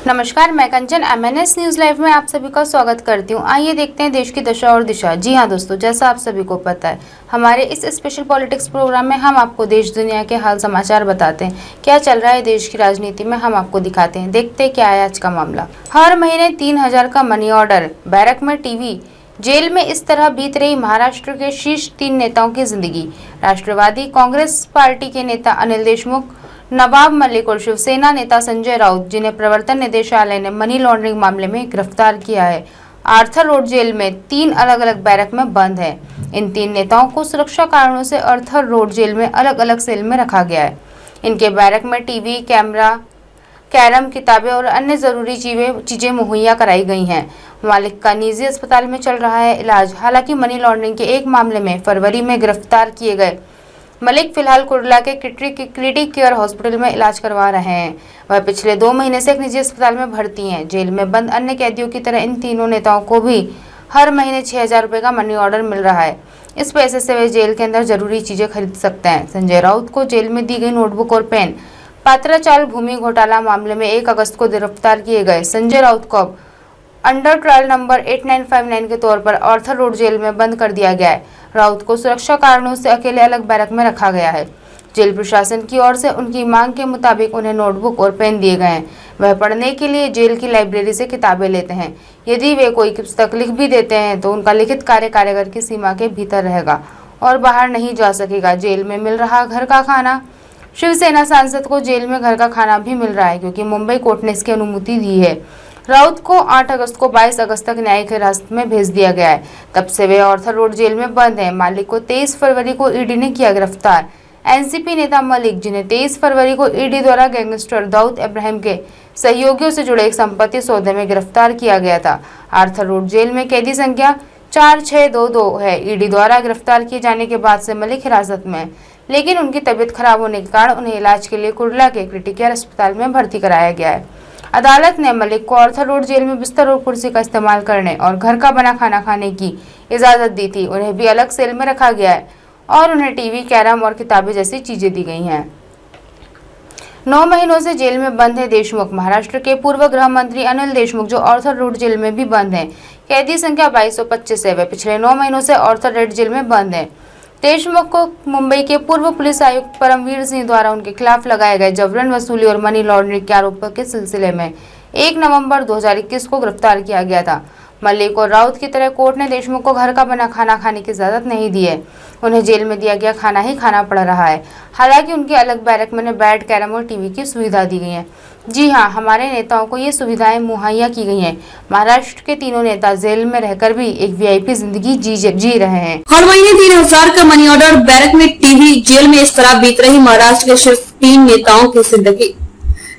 नमस्कार, मैं कंचन MNS news live में आप सभी का स्वागत करती हूँ। आइए देखते हैं देश की दशा और दिशा। जी हाँ दोस्तों, जैसा आप सभी को पता है, हमारे इस स्पेशल पॉलिटिक्स प्रोग्राम में हम आपको देश दुनिया के हाल समाचार बताते हैं। क्या चल रहा है देश की राजनीति में, हम आपको दिखाते हैं। देखते हैं क्या है आज का मामला। हर महीने 3000 का मनी ऑर्डर, बैरक में टीवी, जेल में इस तरह बीत रही महाराष्ट्र के शीर्ष 3 नेताओं की जिंदगी। राष्ट्रवादी कांग्रेस पार्टी के नेता अनिल देशमुख, नवाब मलिक और शिवसेना नेता संजय राउत, जिन्हें प्रवर्तन निदेशालय ने मनी लॉन्ड्रिंग मामले में गिरफ्तार किया है, आर्थर रोड जेल में 3 अलग अलग बैरक में बंद है। इन 3 नेताओं को सुरक्षा कारणों से आर्थर रोड जेल में अलग अलग सेल में रखा गया है। इनके बैरक में टीवी, कैमरा, कैरम, किताबें और अन्य जरूरी चीजें मुहैया कराई गई हैं। मालिक का निजी अस्पताल में चल रहा है इलाज। हालांकि मनी लॉन्ड्रिंग के एक मामले में फरवरी में गिरफ्तार किए गए मलिक फिलहाल कुर्ला के क्रिटिक केयर हॉस्पिटल में इलाज करवा रहे हैं। वह पिछले 2 महीने से एक निजी अस्पताल में भर्ती हैं। जेल में बंद अन्य कैदियों की तरह इन तीनों नेताओं को भी हर महीने 6000 रुपये का मनी ऑर्डर मिल रहा है। इस पैसे से वे जेल के अंदर जरूरी चीजें खरीद सकते हैं। संजय राउत को जेल में दी गई नोटबुक और पेन, पात्राचाल भूमि घोटाला मामले में 1 अगस्त को गिरफ्तार किए गए संजय राउत को अब अंडर ट्रायल नंबर 8959 के तौर पर आर्थर रोड जेल में बंद कर दिया गया है। राउत को सुरक्षा कारणों से अकेले अलग बैरक में रखा गया है। जेल प्रशासन की ओर से उनकी मांग के मुताबिक उन्हें नोटबुक और पेन दिए गए हैं। वह पढ़ने के लिए जेल की लाइब्रेरी से किताबें लेते हैं। यदि वे कोई पुस्तक लिख भी देते हैं तो उनका लिखित कार्य कारागार की सीमा के भीतर रहेगा और बाहर नहीं जा सकेगा। जेल में मिल रहा घर का खाना। शिवसेना सांसद को जेल में घर का खाना भी मिल रहा है क्योंकि मुंबई कोर्ट ने इसकी अनुमति दी है। राउत को 8 अगस्त को 22 अगस्त तक न्यायिक हिरासत में भेज दिया गया है। तब से वे आर्थर रोड जेल में बंद हैं। मालिक को 23 फरवरी को ईडी ने किया गिरफ्तार। एनसीपी नेता मलिक, जिन्हें 23 फरवरी को ईडी द्वारा गैंगस्टर दाऊद इब्राहिम के सहयोगियों से जुड़े एक संपत्ति सौदे में गिरफ्तार किया गया था। आर्थर रोड जेल में कैदी संख्या 4622 है। ईडी द्वारा गिरफ्तार किए जाने के बाद से मलिक हिरासत में है, लेकिन उनकी तबीयत खराब होने के कारण उन्हें इलाज के लिए कुर्ला के क्रिटिक केयर अस्पताल में भर्ती कराया गया है। अदालत ने मलिक को आर्थर रोड जेल में बिस्तर और कुर्सी का इस्तेमाल करने और घर का बना खाना खाने की इजाजत दी थी। उन्हें भी अलग सेल में रखा गया है और उन्हें टीवी, कैरम और किताबें जैसी चीजें दी गई हैं। 9 महीनों से जेल में बंद है देशमुख। महाराष्ट्र के पूर्व गृह मंत्री अनिल देशमुख, जो आर्थर रोड जेल में भी बंद है। कैदी संख्या 2225 है। वे पिछले 9 महीनों से आर्थर रोड जेल में बंद है। देशमुख को मुंबई के पूर्व पुलिस आयुक्त परमवीर सिंह द्वारा उनके खिलाफ लगाए गए जबरन वसूली और मनी लॉन्ड्रिंग के आरोपों के सिलसिले में 1 नवंबर 2021 को गिरफ्तार किया गया था। मलिक और राउत की तरह कोर्ट ने देशमुख को घर का बना खाना खाने की इजाजत नहीं दी है। उन्हें जेल में दिया गया खाना ही खाना पड़ रहा है। हालांकि उनके अलग बैरक में बेड, कैरम और टीवी की सुविधा दी गई है। जी हाँ, हमारे नेताओं को ये सुविधाएं मुहैया की गई हैं। महाराष्ट्र के तीनों नेता जेल में रहकर भी एक वीआईपी जिंदगी जी रहे हैं। हर महीने 3000 का मनी ऑर्डर, बैरक में टीवी, जेल में इस तरह बीत रही महाराष्ट्र के सिर्फ 3 नेताओं की जिंदगी।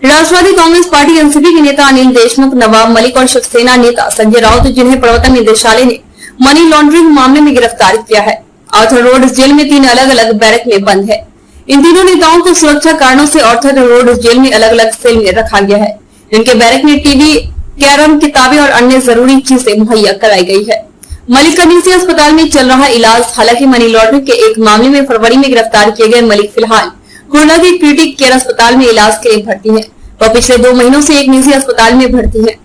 राष्ट्रवादी कांग्रेस पार्टी एनसीपी के नेता अनिल देशमुख, नवाब मलिक और शिवसेना नेता संजय राउत, जिन्हें प्रवर्तन निदेशालय ने मनी लॉन्ड्रिंग मामले में गिरफ्तार किया है, आर्थर रोड जेल में 3 अलग अलग बैरक में बंद है। इन तीनों नेताओं को सुरक्षा कारणों से आर्थर रोड जेल में अलग अलग सेल में रखा गया है। इनके बैरक में टीवी, कैरम, किताबें और अन्य जरूरी चीजें मुहैया कराई गई है। मलिक का निजी अस्पताल में चल रहा इलाज। हालांकि मनी लॉन्ड्रिंग के एक मामले में फरवरी में गिरफ्तार किए गए मलिक फिलहाल कुर्ला के क्रिटिक केयर अस्पताल में इलाज के लिए भर्ती है। वह पिछले 2 महीनों से एक निजी अस्पताल में भर्ती है।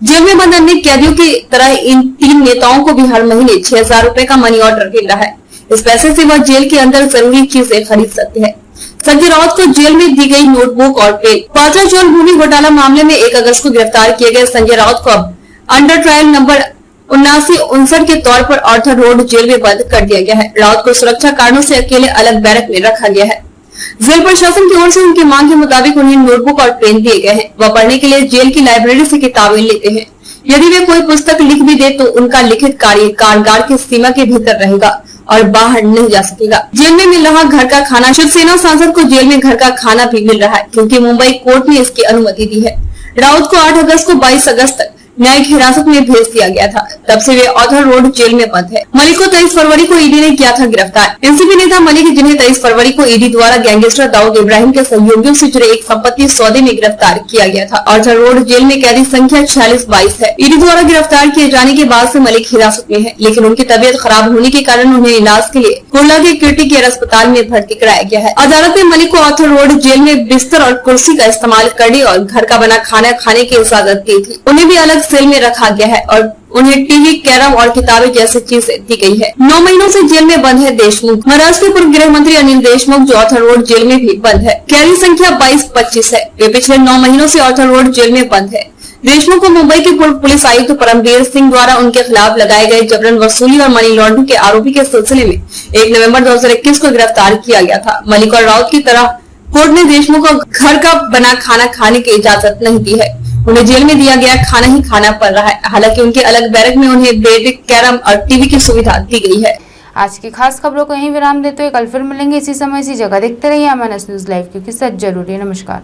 जेल में बंद अन्य कैदियों की तरह इन 3 नेताओं को भी हर महीने 6000 रुपए का मनी ऑर्डर मिल रहा है। इस पैसे से वह जेल के अंदर जरूरी चीजें खरीद सकते हैं। संजय राउत को जेल में दी गई नोटबुक और पेन। पात्राचाल भूमि घोटाला मामले में 1 अगस्त को गिरफ्तार किए गए संजय राउत को अब अंडर ट्रायल नंबर 7959 के तौर पर आर्थर रोड जेल में बंद कर दिया गया है। राउत को सुरक्षा कारणों से अकेले अलग बैरक में रखा गया है। जेल प्रशासन की ओर से उनकी मांग के मुताबिक उन्हें नोटबुक और पेन दिए गए हैं। वह पढ़ने के लिए जेल की लाइब्रेरी से किताबें लेते हैं। यदि वे कोई पुस्तक लिख भी दे तो उनका लिखित कार्य कारागार की सीमा के भीतर रहेगा और बाहर नहीं जा सकेगा। जेल में मिल रहा घर का खाना। शिवसेना सांसद को जेल में घर का खाना भी मिल रहा है क्योंकि मुंबई कोर्ट ने इसकी अनुमति दी है। राउत को 8 अगस्त को 22 अगस्त तक न्यायिक हिरासत में भेज दिया गया था। तब से वे ऑथर रोड जेल में बंद है। मलिक को 23 फरवरी को ईडी ने किया था गिरफ्तार। एनसीपी नेता मलिक, जिन्हें 23 फरवरी को ईडी द्वारा गैंगस्टर दाऊद इब्राहिम के सहयोगियों से जुड़े एक संपत्ति सौदे में गिरफ्तार किया गया था। ऑथर रोड जेल में कैदी संख्या 4622 है। ईडी द्वारा गिरफ्तार किए जाने के बाद से मलिक हिरासत में है, लेकिन उनकी तबीयत खराब होने के कारण उन्हें इलाज के लिए कुर्ला के क्रिटिकल केयर अस्पताल में भर्ती कराया गया है। अदालत ने मलिक को ऑथर रोड जेल में बिस्तर और कुर्सी का इस्तेमाल करने और घर का बना खाना खाने की इजाजत दी थी। उन्हें भी अलग सेल में रखा गया है और उन्हें टीवी, कैरम और किताबें जैसी चीजें दी गई है। 9 महीनों से जेल में बंद है देशमुख। महाराष्ट्र के पूर्व गृह मंत्री अनिल देशमुख, जो ऑथर रोड जेल में भी बंद है। कैदी संख्या 2225 है। वे पिछले 9 महीनों से ऑथर रोड जेल में बंद है। देशमुख को मुंबई के पूर्व पुलिस आयुक्त परमवीर सिंह द्वारा उनके खिलाफ लगाए गए जबरन वसूली और मनी लॉन्ड्रिंग के आरोपी के सिलसिले में 1 नवंबर 2021 को गिरफ्तार किया गया था। मलिक और राउत की तरह कोर्ट ने देशमुख को घर का बना खाना खाने की इजाजत नहीं दी है। उन्हें जेल में दिया गया खाना ही खाना पड़ रहा है। हालांकि उनके अलग बैरक में उन्हें बेड, कैरम और टीवी की सुविधा दी गई है। आज की खास खबरों को यहीं विराम देते हुए कल फिर मिलेंगे इसी समय इसी जगह। देखते रहिए एमएनएस न्यूज लाइव, क्योंकि सच जरूरी है। नमस्कार।